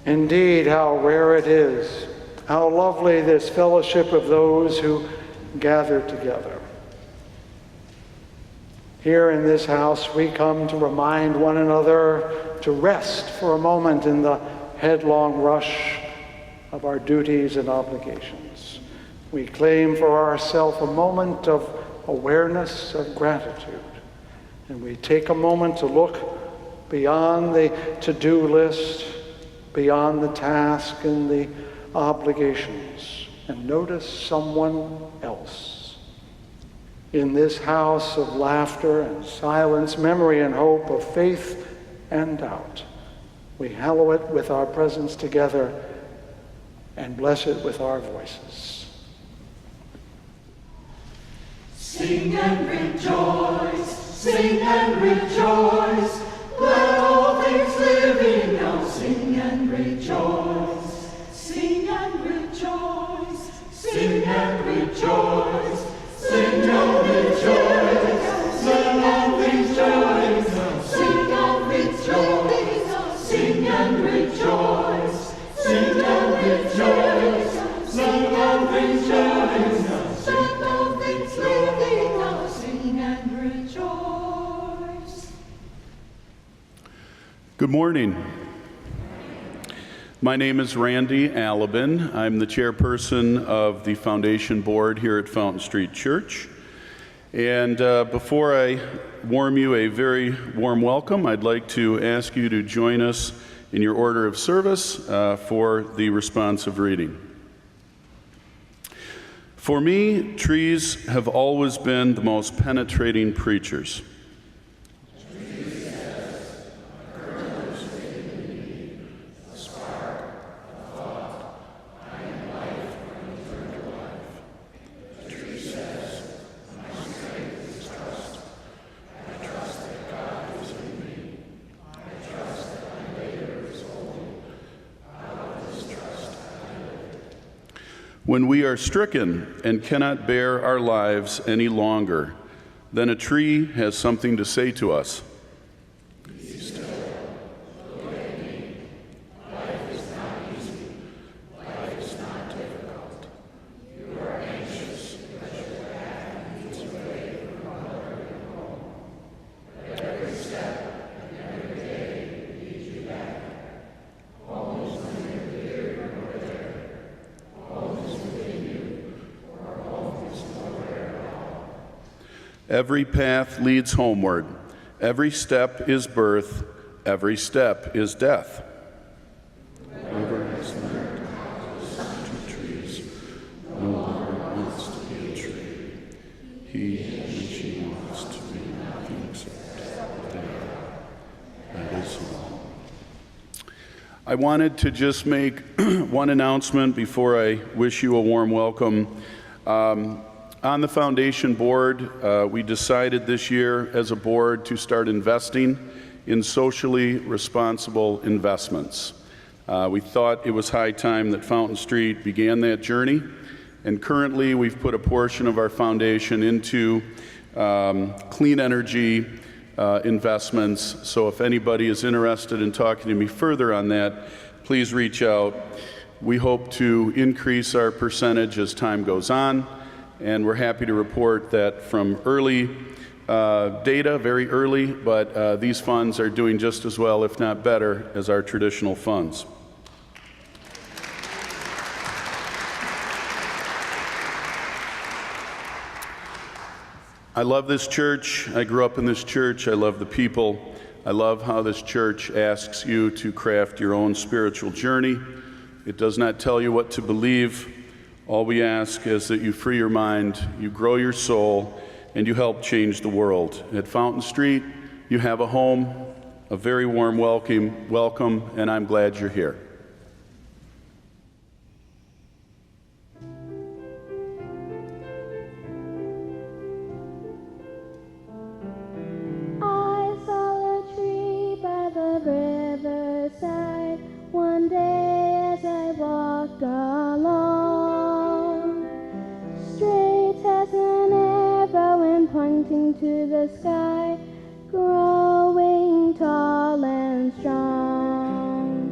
Indeed, how rare it is, how lovely this fellowship of those who gather together. Here in this house, we come to remind one another to rest for a moment in the headlong rush of our duties and obligations. We claim for ourselves a moment of awareness, of gratitude, and we take a moment to look beyond the to-do list, beyond the task and the obligations, and notice someone else. In this house of laughter and silence, memory and hope, of faith and doubt, we hallow it with our presence together and bless it with our voices. Sing and rejoice, sing and rejoice, let all things living now sing and rejoice. Sing and rejoice, sing and rejoice, sing and rejoice, let all things join now. Sing and rejoice, sing and rejoice, sing and rejoice, let all things join now. Let all things living now sing and rejoice. Good morning. My name is Randy Allaben. I'm the chairperson of the foundation board here at Fountain Street Church. And before I warm you a very warm welcome, I'd like to ask you to join us in your order of service for the responsive reading. For me, trees have always been the most penetrating preachers. When we are stricken and cannot bear our lives any longer, then a tree has something to say to us. Be still, look at me. Life is not easy. Life is not difficult. You are anxious because your path leads away from mother and home. But every step and every day leads you back. Home is neither here nor there. Home is within you, or home is nowhere at all. Every path leads homeward. Every step is birth. Every step is death. Whoever has learned houses to trees no longer wants to be a tree. He and she wants to be nothing except what they are. That is all. I wanted to just make one announcement before I wish you a warm welcome. On the foundation board, we decided this year as a board to start investing in socially responsible investments. We thought it was high time that Fountain Street began that journey, and currently we've put a portion of our foundation into clean energy investments. So if anybody is interested in talking to me further on that, please reach out. We hope to increase our percentage as time goes on, and we're happy to report that from early data, very early, but these funds are doing just as well, if not better, as our traditional funds. I love this church. I grew up in this church. I love the people. I love how this church asks you to craft your own spiritual journey. It does not tell you what to believe. All we ask is that you free your mind, you grow your soul, and you help change the world. At Fountain Street, you have a home, a very warm welcome, and I'm glad you're here. riverside one day as I walked along, straight as an arrow and pointing to the sky, growing tall and strong.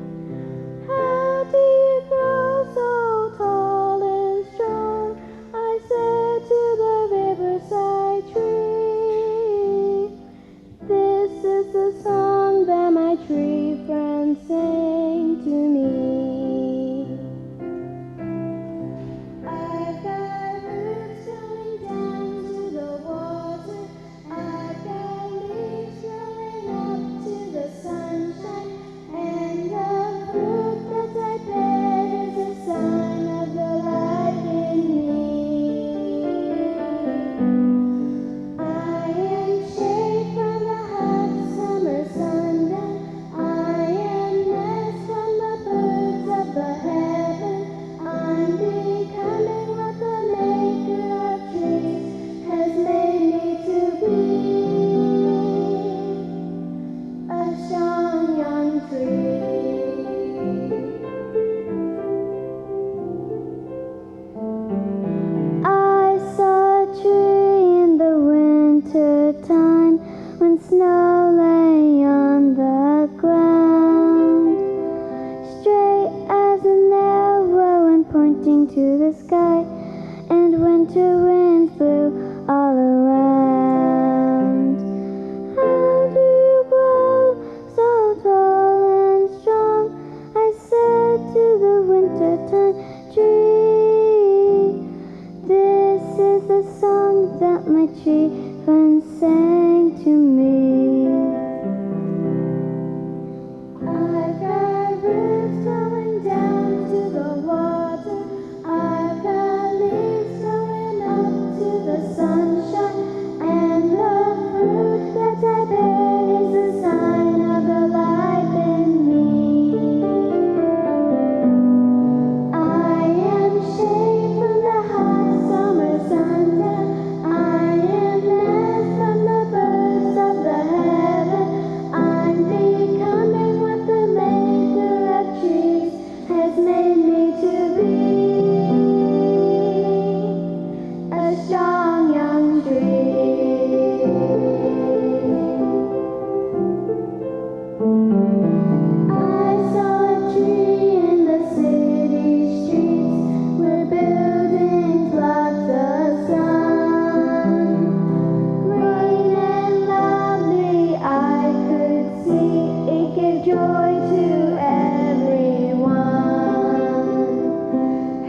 joy to everyone.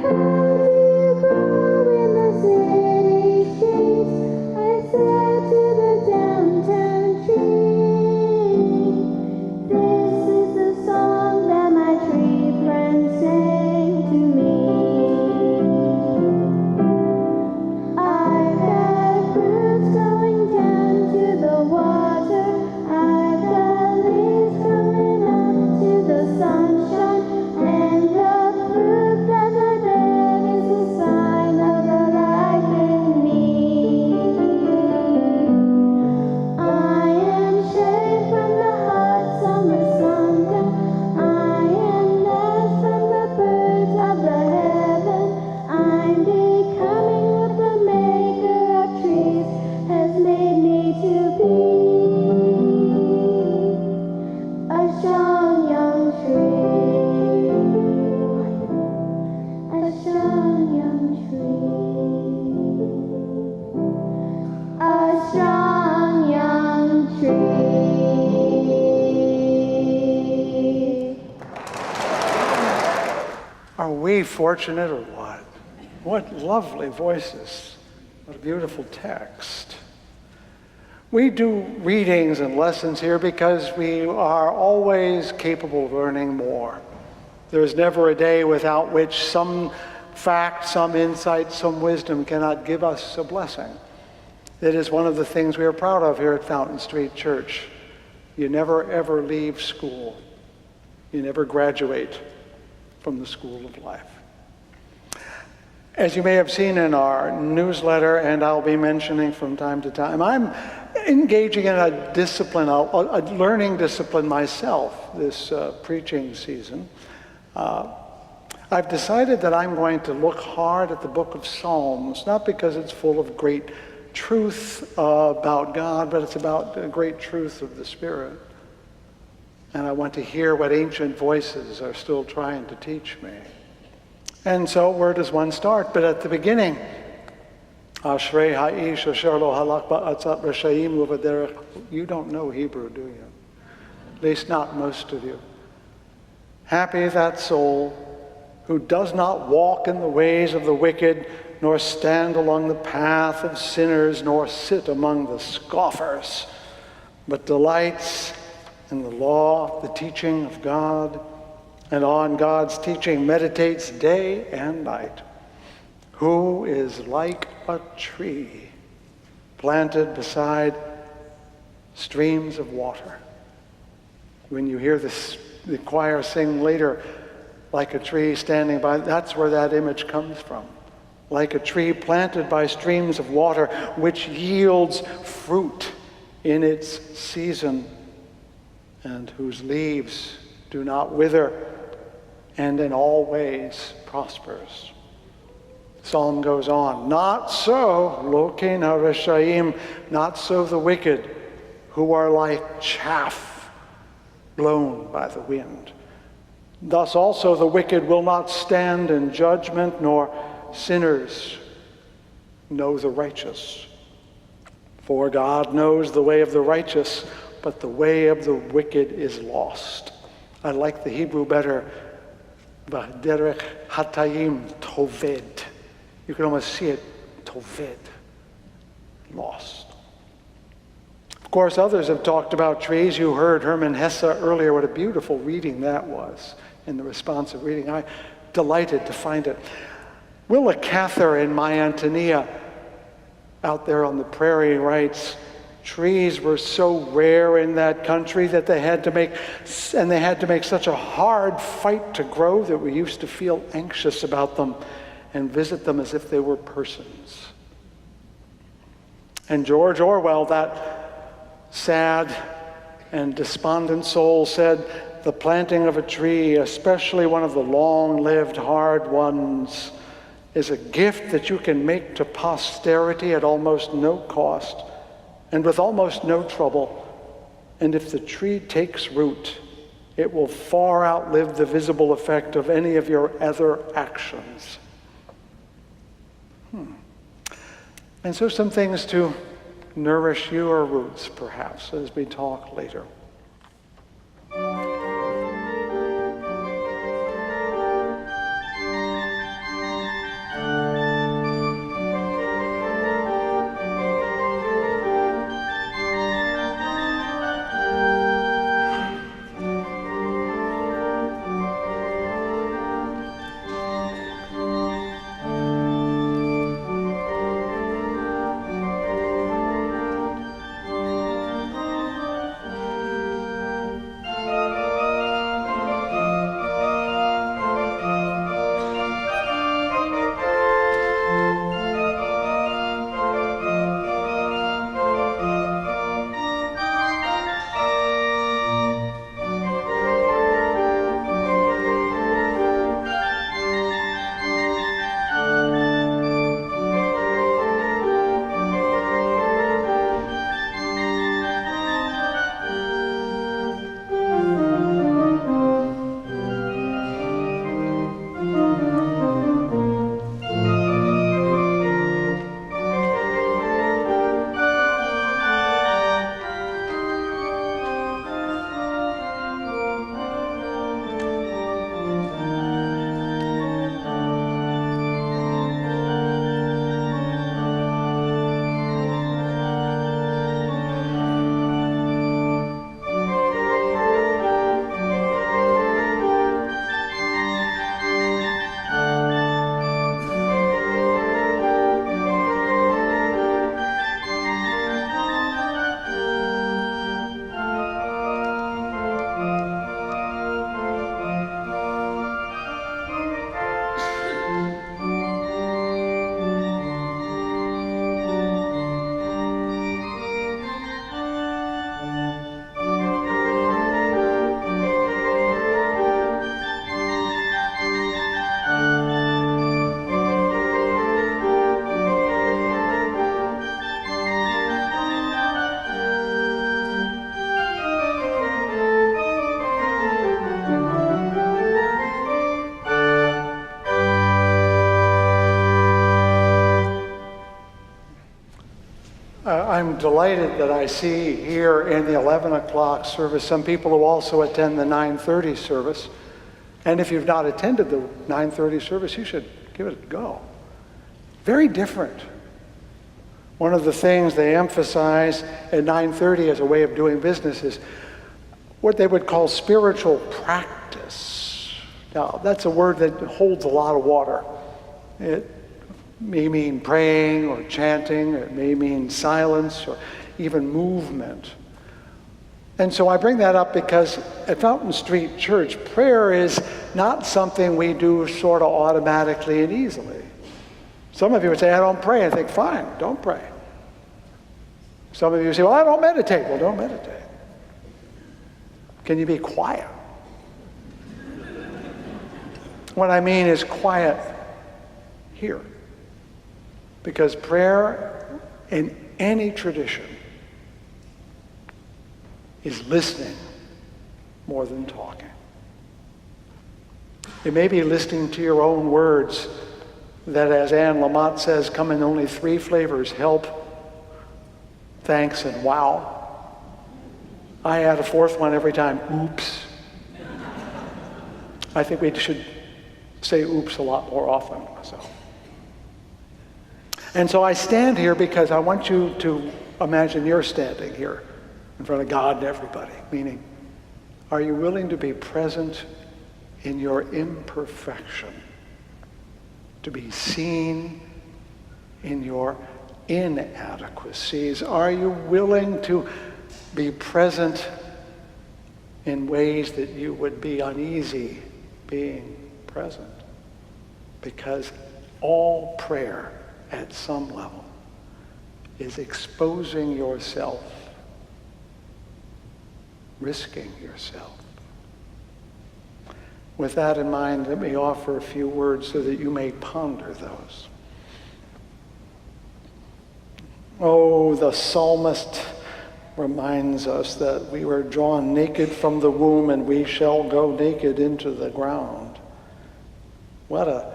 How do you grow in the city streets? I said to the downtown tree. This is the song that my tree friends sang to me. I've got roots going down to the water. I've got leaves coming up to the sunshine. And the fruit that I bear is a sign of the life in me. I am shade from the hot summer sundown. I am nest from the birds of the heaven. I'm becoming what the maker of trees has made me to be. A strong young tree. A strong young tree. A strong young tree. Are we fortunate or what? What lovely voices. What a beautiful text. We do readings and lessons here because we are always capable of learning more. There's never a day without which some fact, some insight, some wisdom cannot give us a blessing. It is one of the things we are proud of here at Fountain Street Church. You never ever leave school. You never graduate from the school of life. As you may have seen in our newsletter, and I'll be mentioning from time to time, I'm engaging in a discipline, a learning discipline myself this preaching season. I've decided that I'm going to look hard at the book of Psalms, not because it's full of great truth about God, but it's about the great truth of the Spirit. And I want to hear what ancient voices are still trying to teach me. And so where does one start? But at the beginning, Ashrei ha'ish asher lo halach ba'atzat rashayim u'v'derech. You don't know Hebrew, do you? At least not most of you. Happy that soul who does not walk in the ways of the wicked, nor stand along the path of sinners, nor sit among the scoffers, but delights in the law, the teaching of God, and on God's teaching meditates day and night. Who is like a tree planted beside streams of water. When you hear the choir sing later, like a tree standing by, that's where that image comes from. Like a tree planted by streams of water, which yields fruit in its season, and whose leaves do not wither, and in all ways prospers. Psalm goes on, not so, Lokein HaReshaim, not so the wicked, who are like chaff blown by the wind. Thus also the wicked will not stand in judgment, nor sinners know the righteous. For God knows the way of the righteous, but the way of the wicked is lost. I like the Hebrew better. V'derech hatayim toved. You can almost see it, toved, lost. Of course, others have talked about trees. You heard Herman Hesse earlier. What a beautiful reading that was in the responsive reading. I'm delighted to find it. Willa Cather in My Antonia, out there on the prairie, writes, trees were so rare in that country that they had to make such a hard fight to grow that we used to feel anxious about them and visit them as if they were persons. And George Orwell, that sad and despondent soul, said, the planting of a tree, especially one of the long-lived, hard ones, is a gift that you can make to posterity at almost no cost and with almost no trouble. And if the tree takes root, it will far outlive the visible effect of any of your other actions. And so some things to nourish your roots, perhaps, as we talk later. I'm delighted that I see here in the 11 o'clock service some people who also attend the 9:30 service. And if you've not attended the 9:30 service, you should give it a go. Very different. One of the things they emphasize at 9:30 as a way of doing business is what they would call spiritual practice. Now, that's a word that holds a lot of water. It may mean praying or chanting, it may mean silence or even movement. And so I bring that up because at Fountain Street Church, prayer is not something we do sort of automatically and easily. Some of you would say, I don't pray. I think, fine, don't pray. Some of you say, well, I don't meditate. Well, don't meditate. Can you be quiet? What I mean is quiet here. Because prayer in any tradition is listening more than talking. It may be listening to your own words that, as Anne Lamott says, come in only 3 flavors: help, thanks, and wow. I add a 4th one every time: oops. I think we should say oops a lot more often. And so I stand here because I want you to imagine you're standing here in front of God and everybody, meaning, are you willing to be present in your imperfection, to be seen in your inadequacies? Are you willing to be present in ways that you would be uneasy being present? Because all prayer at some level is exposing yourself, risking yourself. With that in mind, let me offer a few words so that you may ponder those. Oh, the psalmist reminds us that we were drawn naked from the womb and we shall go naked into the ground. What a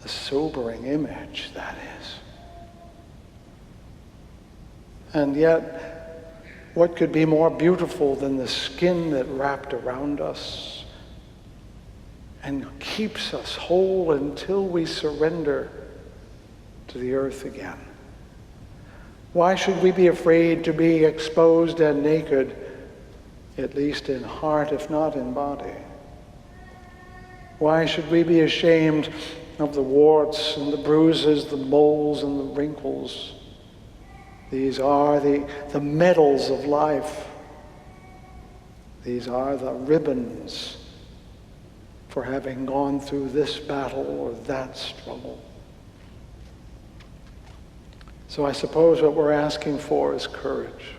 sobering image that is. And yet, what could be more beautiful than the skin that wrapped around us and keeps us whole until we surrender to the earth again? Why should we be afraid to be exposed and naked, at least in heart, if not in body? Why should we be ashamed of the warts and the bruises, the moles and the wrinkles? These are the medals of life. These are the ribbons for having gone through this battle or that struggle. So I suppose what we're asking for is courage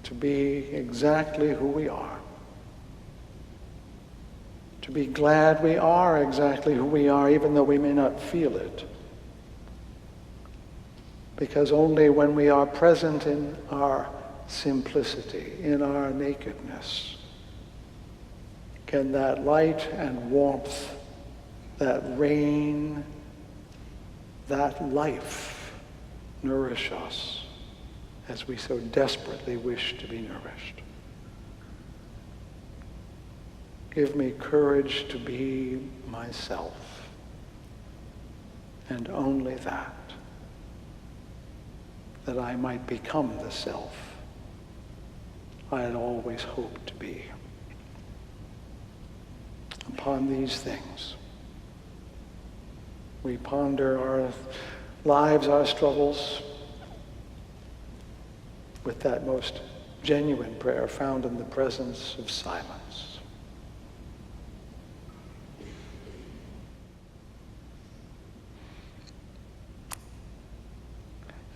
to be exactly who we are. To be glad we are exactly who we are, even though we may not feel it. Because only when we are present in our simplicity, in our nakedness, can that light and warmth, that rain, that life nourish us as we so desperately wish to be nourished. Give me courage to be myself, and only that I might become the self I had always hoped to be. Upon these things, we ponder our lives, our struggles, with that most genuine prayer found in the presence of silence.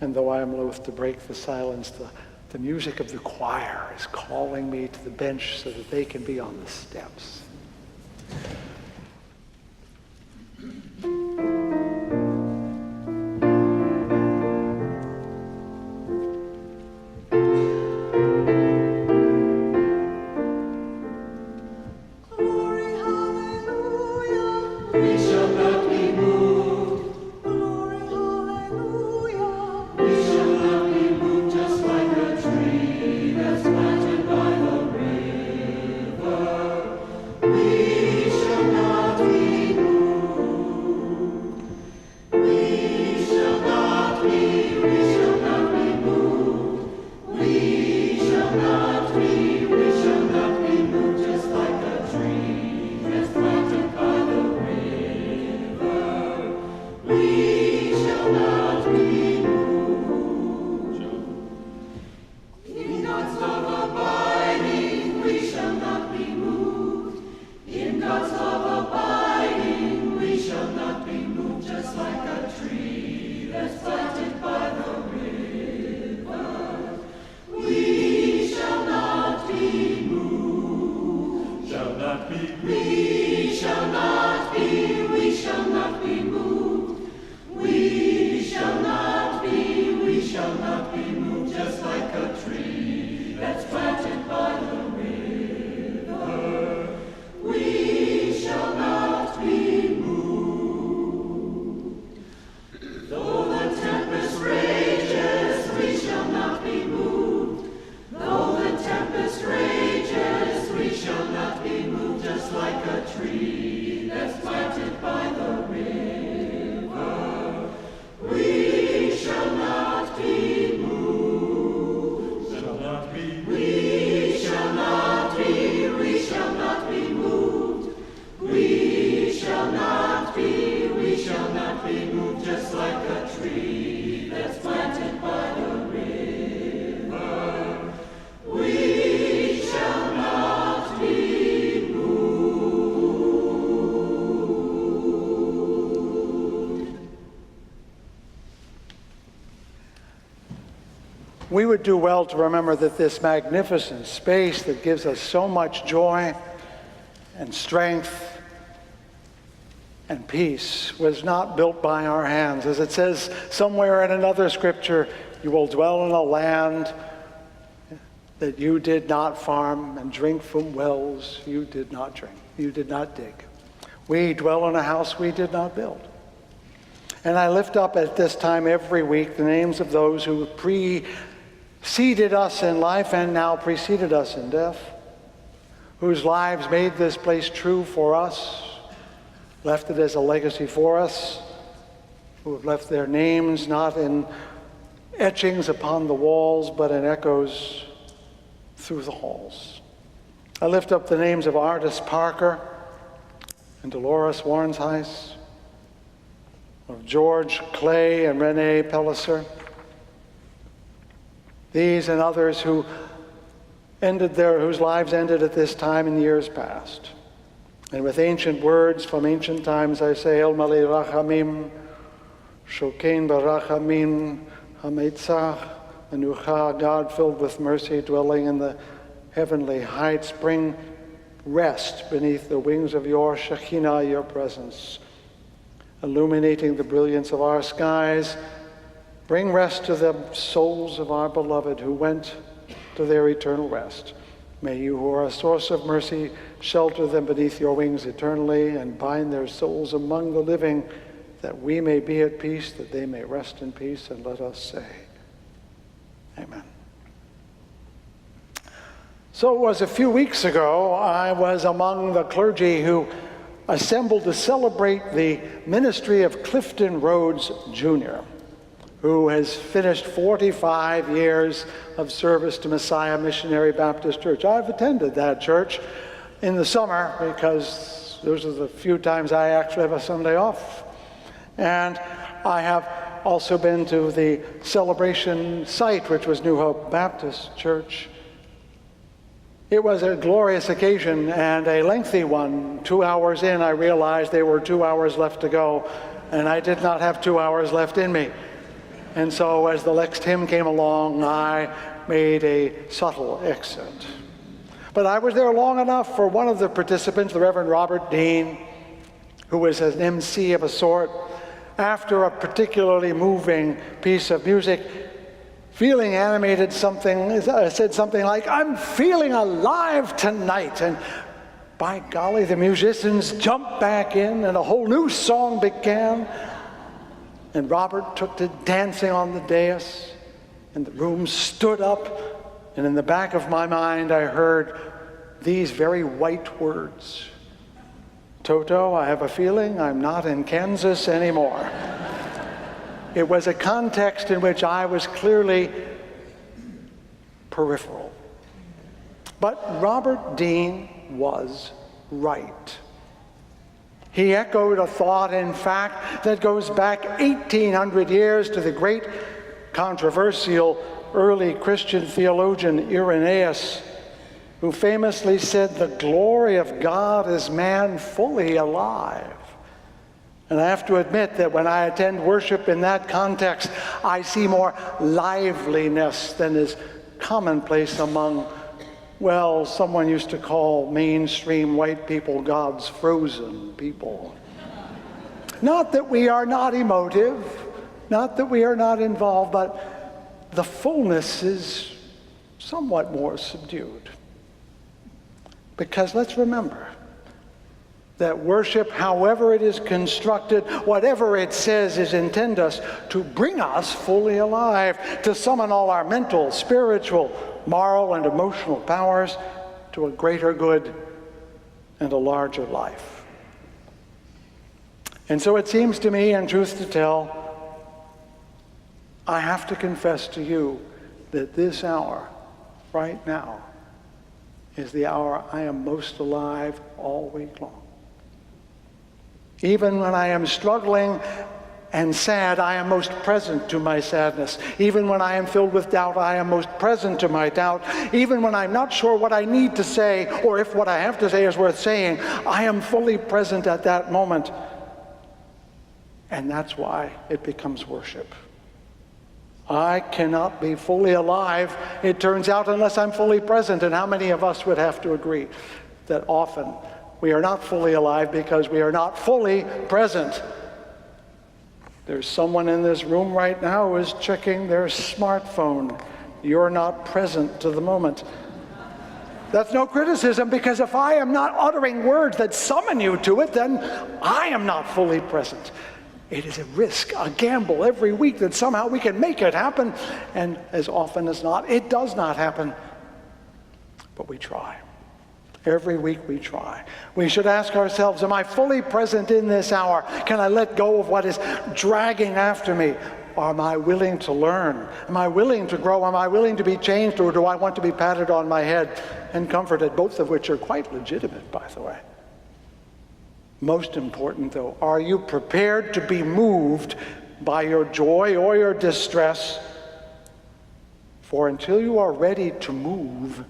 And though I am loath to break the silence, the music of the choir is calling me to the bench so that they can be on the steps. We shall not We shall not be, we shall not be moved. We shall not be, we shall not be moved, just like a tree that's planted by the river. We shall not be moved. Though the tempest rages, we shall not be moved. Though the tempest rages, we shall not be moved, just like a tree that's planted by the river. We shall not be moved. Shall not be. We shall not be. We shall not be moved. We shall not be. We shall not be moved, just like a tree that's planted by the river. We shall not be moved. We would do well to remember that this magnificent space that gives us so much joy and strength and peace was not built by our hands. As it says somewhere in another scripture, you will dwell in a land that you did not farm and drink from wells you did not drink, you did not dig. We dwell in a house we did not build. And I lift up at this time every week the names of those who preceded us in life and now preceded us in death, whose lives made this place true for us, left it as a legacy for us, who have left their names not in etchings upon the walls, but in echoes through the halls. I lift up the names of Artis Parker and Dolores Warnsheis, of George Clay and Renee Pelliser. These and others whose lives ended at this time in years past. And with ancient words from ancient times, I say, El Mali Rachamim, Shokein Barachamim, Hametzach, Anucha, God filled with mercy, dwelling in the heavenly heights, bring rest beneath the wings of your Shekhinah, your presence, illuminating the brilliance of our skies. Bring rest to the souls of our beloved who went to their eternal rest. May you, who are a source of mercy, shelter them beneath your wings eternally and bind their souls among the living, that we may be at peace, that they may rest in peace. And let us say, Amen. So it was a few weeks ago, I was among the clergy who assembled to celebrate the ministry of Clifton Rhodes Jr., who has finished 45 years of service to Messiah Missionary Baptist Church. I've attended that church in the summer because those are the few times I actually have a Sunday off. And I have also been to the celebration site, which was New Hope Baptist Church. It was a glorious occasion and a lengthy one. 2 hours in, I realized there were 2 hours left to go, and I did not have 2 hours left in me. And so as the next hymn came along, I made a subtle exit. But I was there long enough for one of the participants, the Reverend Robert Dean, who was an MC of a sort, after a particularly moving piece of music, feeling animated, said something like, "I'm feeling alive tonight." And by golly, the musicians jumped back in and a whole new song began. And Robert took to dancing on the dais, and the room stood up, and in the back of my mind I heard these very white words: "Toto, I have a feeling I'm not in Kansas anymore." It was a context in which I was clearly peripheral. But Robert Dean was right. He echoed a thought, in fact, that goes back 1,800 years to the great controversial early Christian theologian Irenaeus, who famously said, "The glory of God is man fully alive." And I have to admit that when I attend worship in that context, I see more liveliness than is commonplace among Well, someone used to call mainstream white people God's frozen people. Not that we are not emotive, not that we are not involved, but the fullness is somewhat more subdued. Because let's remember that worship, however it is constructed, whatever it says, is intended us to bring us fully alive, to summon all our mental, spiritual, moral, and emotional powers to a greater good and a larger life. And so it seems to me, and truth to tell, I have to confess to you that this hour, right now, is the hour I am most alive all week long. Even when I am struggling and sad, I am most present to my sadness. Even when I am filled with doubt, I am most present to my doubt. Even when I'm not sure what I need to say, or if what I have to say is worth saying, I am fully present at that moment. And that's why it becomes worship. I cannot be fully alive, it turns out, unless I'm fully present. And how many of us would have to agree that often we are not fully alive because we are not fully present? There's someone in this room right now who is checking their smartphone. You're not present to the moment. That's no criticism, because if I am not uttering words that summon you to it, then I am not fully present. It is a risk, a gamble every week that somehow we can make it happen. And as often as not, it does not happen. But we try. Every week we try. We should ask ourselves, am I fully present in this hour? Can I let go of what is dragging after me? Or am I willing to learn? Am I willing to grow? Am I willing to be changed? Or do I want to be patted on my head and comforted? Both of which are quite legitimate, by the way. Most important, though, are you prepared to be moved by your joy or your distress? For until you are ready to move,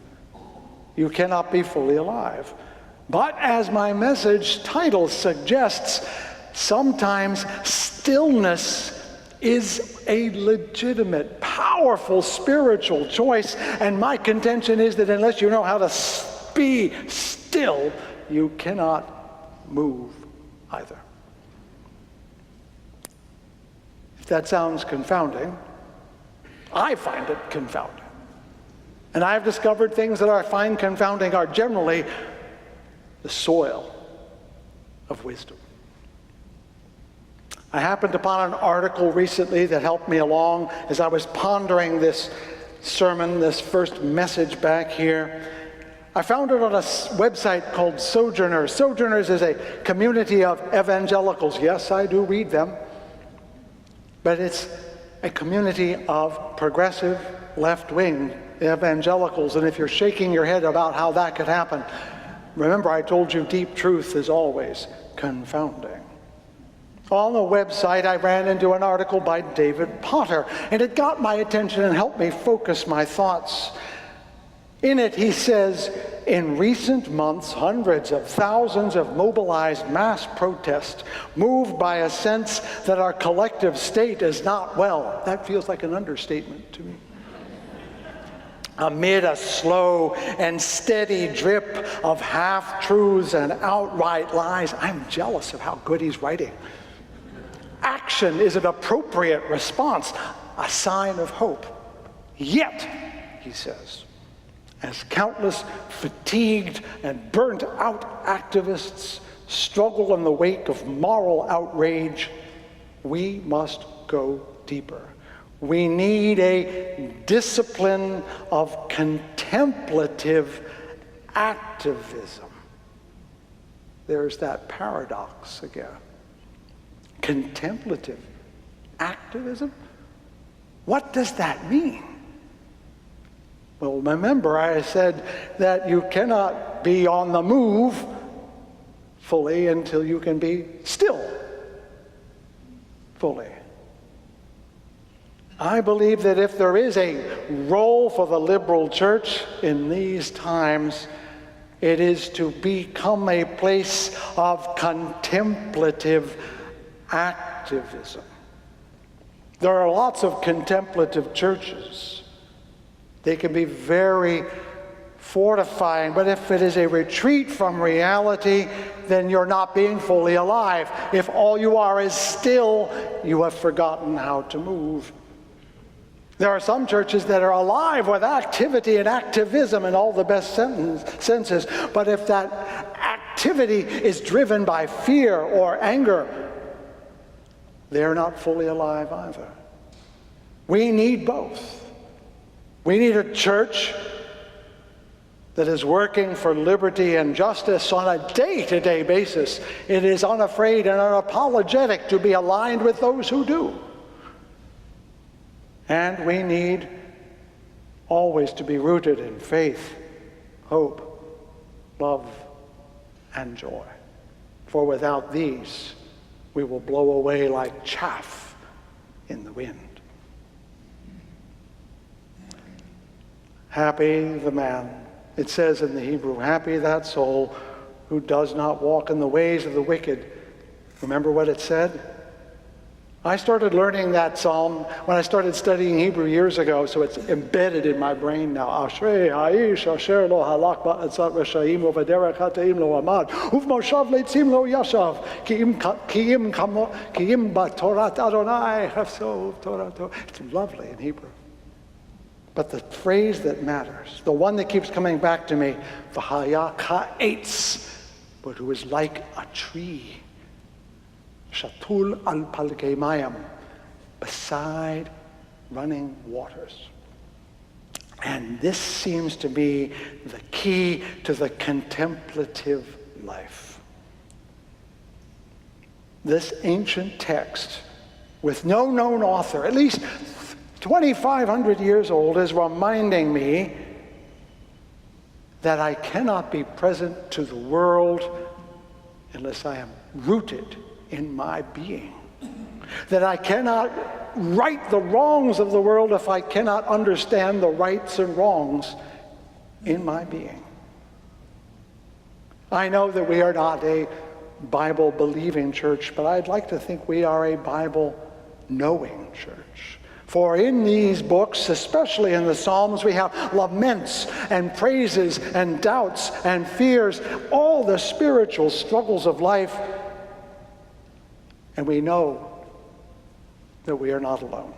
you cannot be fully alive. But as my message title suggests, sometimes stillness is a legitimate, powerful spiritual choice. And my contention is that unless you know how to be still, you cannot move either. If that sounds confounding, I find it confounding. And I've discovered things that I find confounding are generally the soil of wisdom. I happened upon an article recently that helped me along as I was pondering this sermon, this first message back here. I found it on a website called Sojourners. Sojourners is a community of evangelicals. Yes, I do read them. But it's a community of progressive left-wing evangelicals. And if you're shaking your head about how that could happen, remember I told you deep truth is always confounding. On the website, I ran into an article by David Potter, and it got my attention and helped me focus my thoughts. In it, he says, in recent months, hundreds of thousands have mobilized mass protest, moved by a sense that our collective state is not well. That feels like an understatement to me. Amid a slow and steady drip of half-truths and outright lies, I'm jealous of how good he's writing. Action is an appropriate response, a sign of hope. Yet, he says, as countless fatigued and burnt-out activists struggle in the wake of moral outrage, we must go deeper. We need a discipline of contemplative activism. There's that paradox again. Contemplative activism? What does that mean? Well, remember I said that you cannot be on the move fully until you can be still fully. I believe that if there is a role for the liberal church in these times, it is to become a place of contemplative activism. There are lots of contemplative churches. They can be very fortifying. But if it is a retreat from reality, then you're not being fully alive. If all you are is still, you have forgotten how to move. There are some churches that are alive with activity and activism in all the best senses. But if that activity is driven by fear or anger, they're not fully alive either. We need both. We need a church that is working for liberty and justice on a day-to-day basis. It is unafraid and unapologetic to be aligned with those who do. And we need always to be rooted in faith, hope, love, and joy. For without these, we will blow away like chaff in the wind. Happy the man, it says in the Hebrew, happy that soul who does not walk in the ways of the wicked. Remember what it said? I started learning that psalm when I started studying Hebrew years ago, so it's embedded in my brain now. Ashrei ha'ish asher lo halak ba'atzat resha'im u'v'derech hata'im lo amad u'v'moshav leitzim lo yashav ki im ba'torat Adonai chafso torato. It's lovely in Hebrew. But the phrase that matters, the one that keeps coming back to me, v'haya ka'etz, but who is like a tree, shatul al palkei mayam, beside running waters. And this seems to be the key to the contemplative life. This ancient text, with no known author, at least 2,500 years old, is reminding me that I cannot be present to the world unless I am rooted in my being. That I cannot right the wrongs of the world if I cannot understand the rights and wrongs in my being. I know that we are not a Bible-believing church, but I'd like to think we are a Bible-knowing church. For in these books, especially in the Psalms, we have laments and praises and doubts and fears, all the spiritual struggles of life. And we know that we are not alone.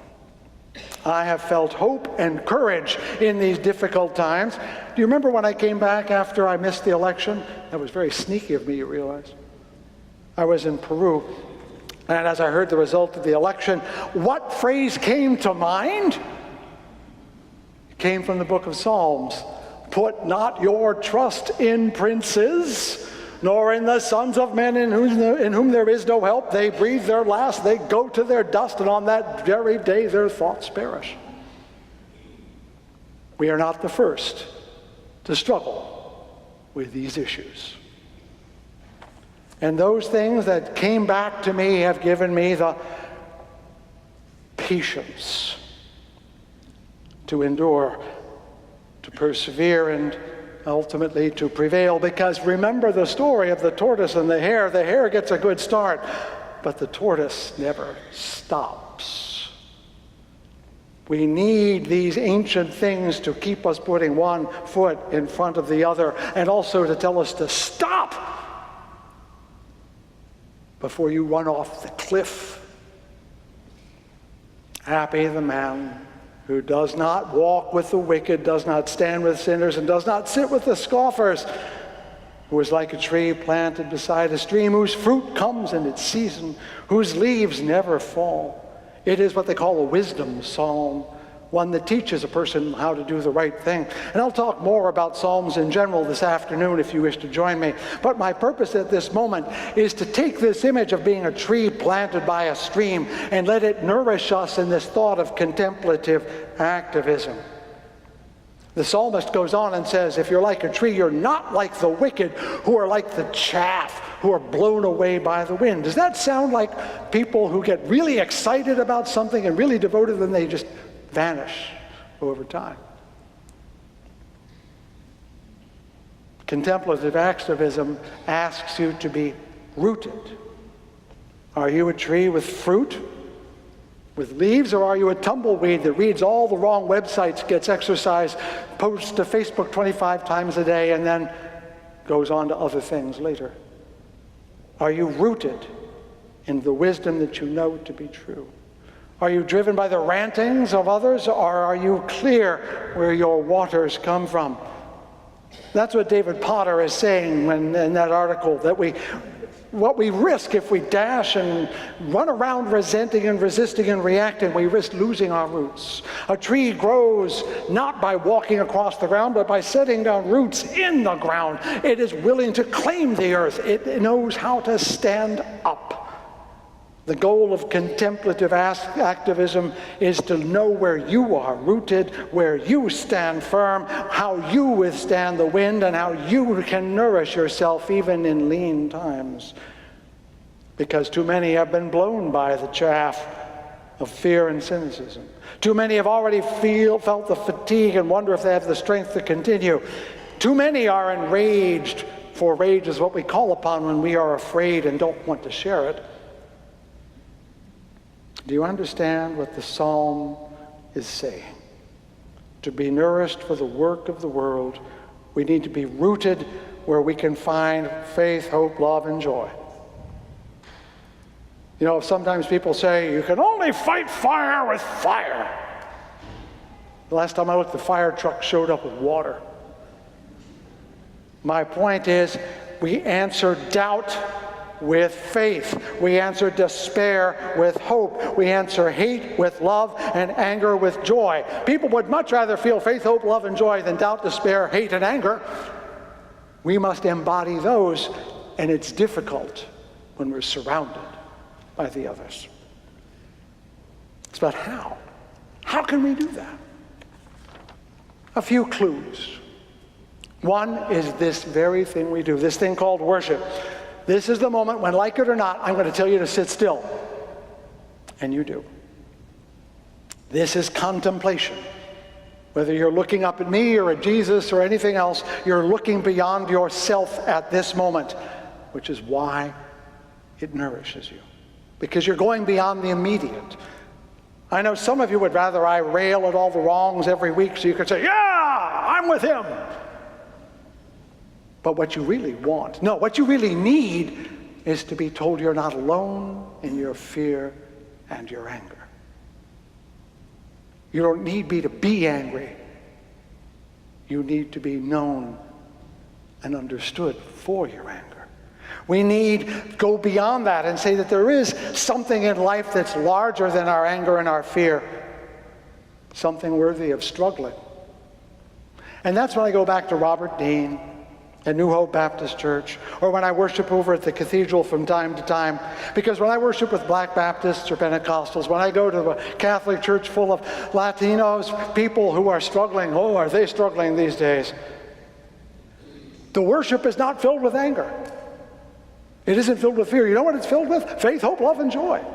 I have felt hope and courage in these difficult times. Do you remember when I came back after I missed the election? That was very sneaky of me, you realize. I was in Peru. And as I heard the result of the election, what phrase came to mind? It came from the book of Psalms. Put not your trust in princes, nor in the sons of men in whom there is no help. They breathe their last, they go to their dust, and on that very day their thoughts perish. We are not the first to struggle with these issues. And those things that came back to me have given me the patience to endure, to persevere, and ultimately to prevail. Because remember the story of the tortoise and the hare. The hare gets a good start, but the tortoise never stops. We need these ancient things to keep us putting one foot in front of the other, and also to tell us to stop before you run off the cliff. Happy the man who does not walk with the wicked, does not stand with sinners, and does not sit with the scoffers, who is like a tree planted beside a stream, whose fruit comes in its season, whose leaves never fall. It is what they call a wisdom psalm, one that teaches a person how to do the right thing. And I'll talk more about Psalms in general this afternoon if you wish to join me. But my purpose at this moment is to take this image of being a tree planted by a stream and let it nourish us in this thought of contemplative activism. The psalmist goes on and says, if you're like a tree, you're not like the wicked, who are like the chaff, who are blown away by the wind. Does that sound like people who get really excited about something and really devoted, and they just vanish over time? Contemplative activism asks you to be rooted. Are you a tree with fruit? with leaves, or are you a tumbleweed that reads all the wrong websites, gets exercise, posts to Facebook 25 times a day, and then goes on to other things later? Are you rooted in the wisdom that you know to be true? Are you driven by the rantings of others, or are you clear where your waters come from? That's what David Potter is saying in that article, that what we risk if we dash and run around resenting and resisting and reacting, we risk losing our roots. A tree grows not by walking across the ground, but by setting down roots in the ground. It is willing to claim the earth. It knows how to stand up. The goal of contemplative activism is to know where you are rooted, where you stand firm, how you withstand the wind, and how you can nourish yourself even in lean times. Because too many have been blown by the chaff of fear and cynicism. Too many have already felt the fatigue and wonder if they have the strength to continue. Too many are enraged, for rage is what we call upon when we are afraid and don't want to share it. Do you understand what the psalm is saying? To be nourished for the work of the world, we need to be rooted where we can find faith, hope, love, and joy. You know, sometimes people say, you can only fight fire with fire. The last time I looked, the fire truck showed up with water. My point is, we answer doubt with faith. We answer despair with hope. We answer hate with love and anger with joy. People would much rather feel faith, hope, love, and joy than doubt, despair, hate, and anger. We must embody those, and it's difficult when we're surrounded by the others. But how? How can we do that? A few clues. One is this very thing we do, this thing called worship. This is the moment when, like it or not, I'm going to tell you to sit still. And you do. This is contemplation. Whether you're looking up at me or at Jesus or anything else, you're looking beyond yourself at this moment, which is why it nourishes you. Because you're going beyond the immediate. I know some of you would rather I rail at all the wrongs every week so you could say, yeah, I'm with him. But what you really want, no, what you really need is to be told you're not alone in your fear and your anger. You don't need me to be angry. You need to be known and understood for your anger. We need to go beyond that and say that there is something in life that's larger than our anger and our fear, something worthy of struggling. And that's when I go back to Robert Dean at New Hope Baptist Church, or when I worship over at the cathedral from time to time. Because when I worship with Black Baptists or Pentecostals, when I go to a Catholic church full of Latinos, people who are struggling, oh, are they struggling these days? The worship is not filled with anger. It isn't filled with fear. You know what it's filled with? Faith, hope, love, and joy.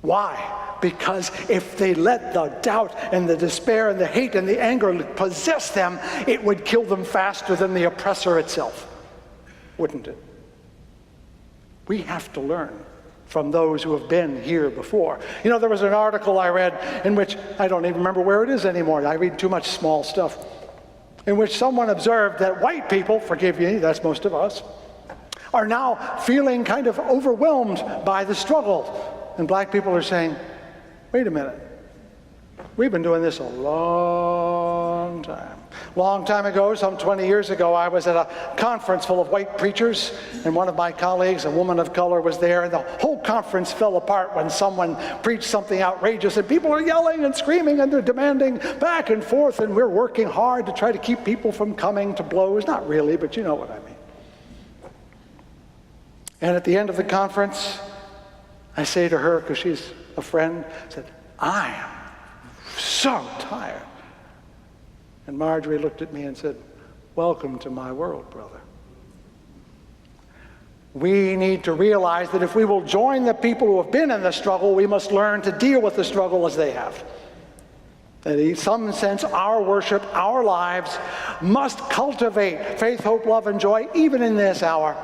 Why? Because if they let the doubt and the despair and the hate and the anger possess them, it would kill them faster than the oppressor itself, wouldn't it? We have to learn from those who have been here before. You know, there was an article I read in which, I don't even remember where it is anymore, I read too much small stuff, in which someone observed that white people, forgive me, that's most of us, are now feeling kind of overwhelmed by the struggle. And black people are saying, wait a minute, we've been doing this a long time. Long time ago, some 20 years ago, I was at a conference full of white preachers, and one of my colleagues, a woman of color, was there, and the whole conference fell apart when someone preached something outrageous, and people are yelling and screaming, and they're demanding back and forth, and we're working hard to try to keep people from coming to blows. Not really, but you know what I mean. And at the end of the conference, I say to her, because she's a friend, I said, I am so tired. And Marjorie looked at me and said, welcome to my world, brother. We need to realize that if we will join the people who have been in the struggle, we must learn to deal with the struggle as they have. That in some sense, our worship, our lives must cultivate faith, hope, love, and joy, even in this hour.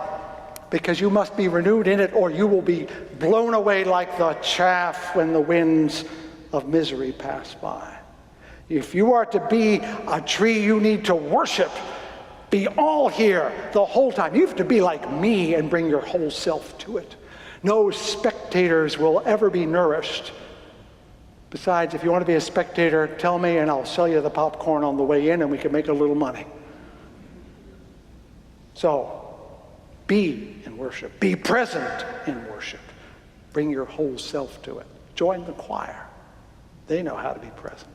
because you must be renewed in it, or you will be blown away like the chaff when the winds of misery pass by. If you are to be a tree, you need to worship. Be all here the whole time. You have to be like me and bring your whole self to it. No spectators will ever be nourished. Besides, if you want to be a spectator, tell me and I'll sell you the popcorn on the way in and we can make a little money. So, be in worship. Be present in worship. Bring your whole self to it. Join the choir. They know how to be present.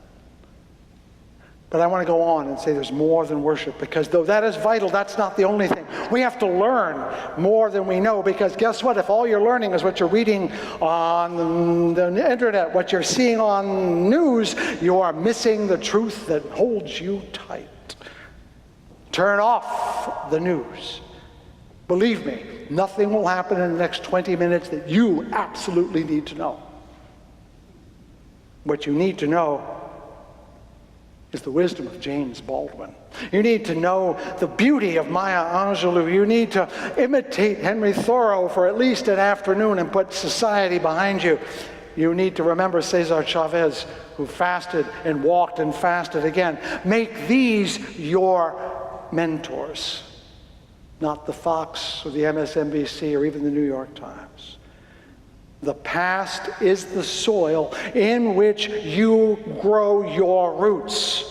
But I want to go on and say there's more than worship, because though that is vital, that's not the only thing. We have to learn more than we know, because guess what? If all you're learning is what you're reading on the internet, what you're seeing on news, you are missing the truth that holds you tight. Turn off the news. Believe me, nothing will happen in the next 20 minutes that you absolutely need to know. What you need to know is the wisdom of James Baldwin. You need to know the beauty of Maya Angelou. You need to imitate Henry Thoreau for at least an afternoon and put society behind you. You need to remember Cesar Chavez, who fasted and walked and fasted again. Make these your mentors, not the Fox or the MSNBC or even the New York Times. The past is the soil in which you grow your roots.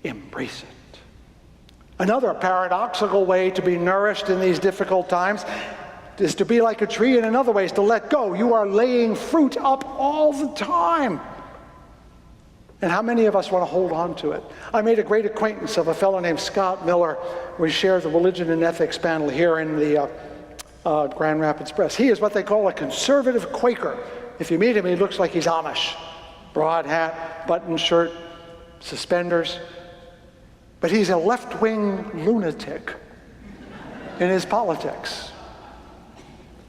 Embrace it. Another paradoxical way to be nourished in these difficult times is to be like a tree, and another way is to let go. You are laying fruit up all the time. And how many of us want to hold on to it? I made a great acquaintance of a fellow named Scott Miller. We share the religion and ethics panel here in the Grand Rapids Press. He is what they call a conservative Quaker. If you meet him, he looks like he's Amish. Broad hat, button shirt, suspenders. But he's a left-wing lunatic in his politics.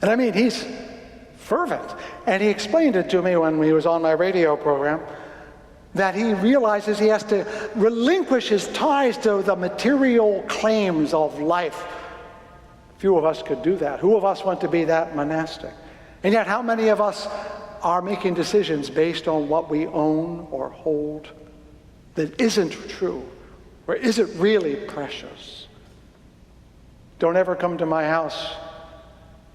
And I mean, he's fervent. And he explained it to me when he was on my radio program, that he realizes he has to relinquish his ties to the material claims of life. Few of us could do that. Who of us want to be that monastic? And yet, how many of us are making decisions based on what we own or hold that isn't true or isn't really precious? Don't ever come to my house.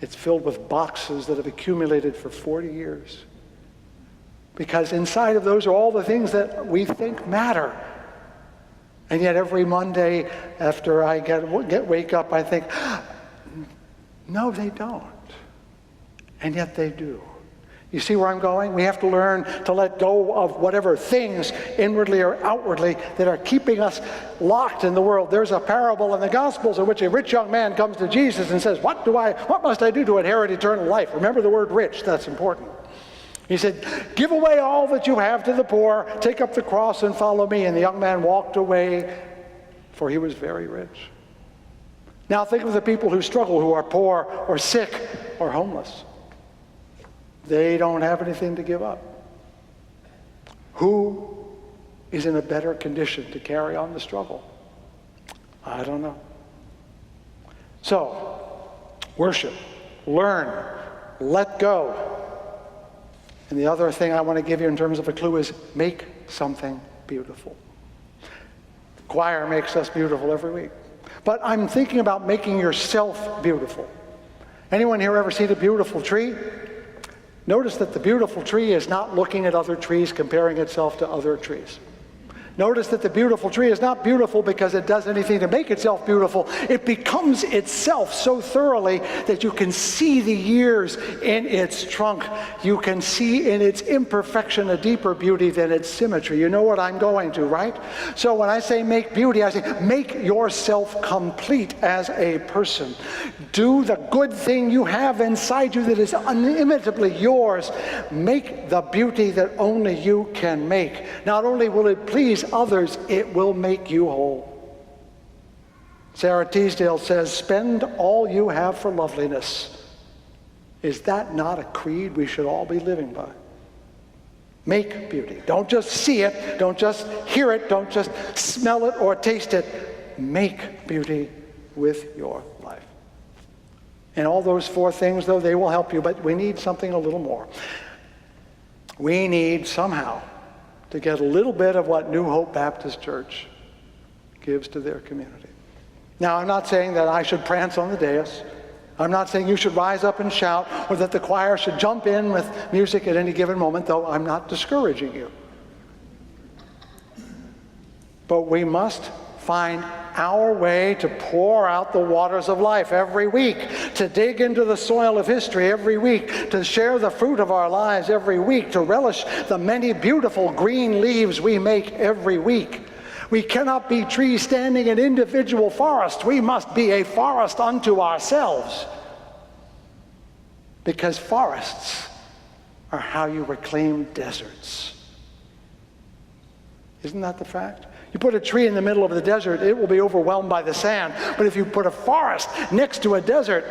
It's filled with boxes that have accumulated for 40 years. Because inside of those are all the things that we think matter. And yet every Monday after I wake up, I think, no, they don't. And yet they do. You see where I'm going? We have to learn to let go of whatever things, inwardly or outwardly, that are keeping us locked in the world. There's a parable in the Gospels in which a rich young man comes to Jesus and says, what must I do to inherit eternal life? Remember the word rich, that's important. He said, give away all that you have to the poor, take up the cross and follow me. And the young man walked away, for he was very rich. Now think of the people who struggle, who are poor or sick or homeless. They don't have anything to give up. Who is in a better condition to carry on the struggle? I don't know. So, worship, learn, let go. And the other thing I want to give you in terms of a clue is make something beautiful. The choir makes us beautiful every week. But I'm thinking about making yourself beautiful. Anyone here ever seen a beautiful tree? Notice that the beautiful tree is not looking at other trees, comparing itself to other trees. Notice that the beautiful tree is not beautiful because it does anything to make itself beautiful. It becomes itself so thoroughly that you can see the years in its trunk. You can see in its imperfection a deeper beauty than its symmetry. You know what I'm going to, right? So when I say make beauty, I say make yourself complete as a person. Do the good thing you have inside you that is unimitably yours. Make the beauty that only you can make. Not only will it please others, it will make you whole. Sarah Teasdale says, spend all you have for loveliness. Is that not a creed we should all be living by? Make beauty. Don't just see it, don't just hear it, don't just smell it or taste it. Make beauty with your life. And all those four things, though, they will help you, but we need something a little more. We need somehow to get a little bit of what New Hope Baptist Church gives to their community. Now, I'm not saying that I should prance on the dais. I'm not saying you should rise up and shout, or that the choir should jump in with music at any given moment, though I'm not discouraging you. But we must find our way to pour out the waters of life every week, to dig into the soil of history every week, to share the fruit of our lives every week, to relish the many beautiful green leaves we make every week. We cannot be trees standing in individual forests. We must be a forest unto ourselves. Because forests are how you reclaim deserts. Isn't that the fact? You put a tree in the middle of the desert, it will be overwhelmed by the sand. But if you put a forest next to a desert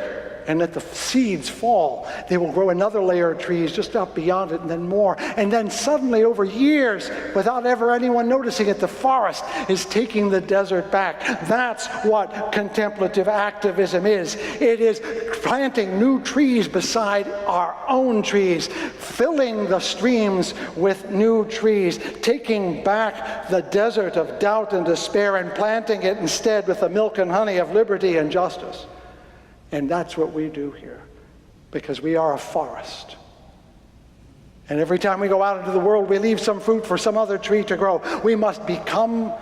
and let the seeds fall, they will grow another layer of trees just up beyond it, and then more. And then suddenly, over years, without ever anyone noticing it, the forest is taking the desert back. That's what contemplative activism is. It is planting new trees beside our own trees, filling the streams with new trees, taking back the desert of doubt and despair and planting it instead with the milk and honey of liberty and justice. And that's what we do here, because we are a forest. And every time we go out into the world, we leave some fruit for some other tree to grow. We must become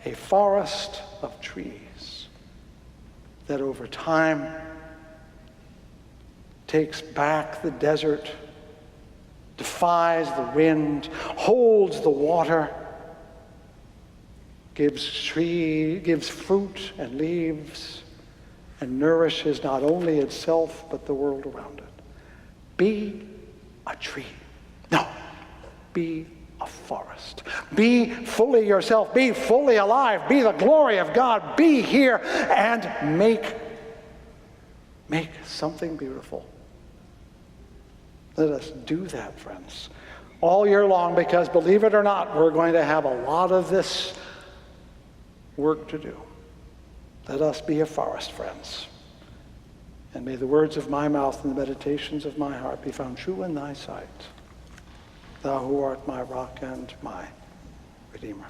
a forest of trees that over time takes back the desert, defies the wind, holds the water, gives fruit and leaves, and nourishes not only itself, but the world around it. Be a tree. No, be a forest. Be fully yourself. Be fully alive. Be the glory of God. Be here and make something beautiful. Let us do that, friends, all year long, because believe it or not, we're going to have a lot of this work to do. Let us be a forest, friends. And may the words of my mouth and the meditations of my heart be found true in thy sight, thou who art my rock and my Redeemer.